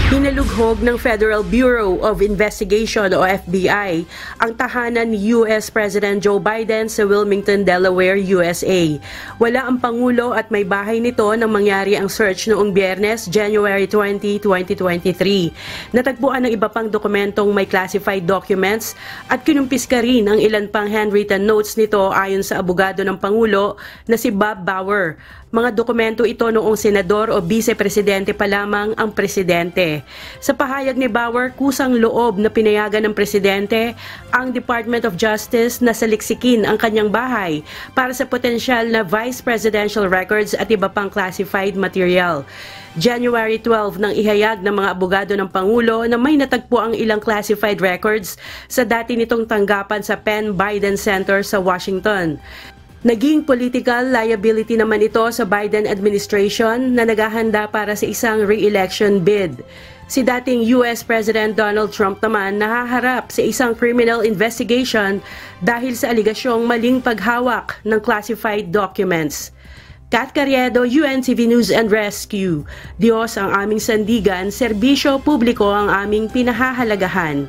Hinalughog ng Federal Bureau of Investigation o FBI ang tahanan ni US President Joe Biden sa Wilmington, Delaware, USA. Wala ang Pangulo at may bahay nito nang mangyari ang search noong Biyernes, January 20, 2023. Natagpuan ng iba pang dokumentong may classified documents at kinumpiska rin ang ilan pang handwritten notes nito ayon sa abogado ng Pangulo na si Bob Bauer. Mga dokumento ito noong senador o vice-presidente pa lamang ang presidente. Sa pahayag ni Bauer, kusang loob na pinayagan ng presidente ang Department of Justice na saliksikin ang kanyang bahay para sa potensyal na vice presidential records at iba pang classified material. January 12 nang ihayag ng mga abogado ng Pangulo na may natagpo ang ilang classified records sa dati nitong tanggapan sa Penn Biden Center sa Washington. Naging political liability naman ito sa Biden administration na naghahanda para sa isang re-election bid. Si dating US President Donald Trump naman nahaharap sa isang criminal investigation dahil sa aligasyong maling paghawak ng classified documents. Kat Carriedo, UNTV News and Rescue. Diyos ang aming sandigan, serbisyo publiko ang aming pinahahalagahan.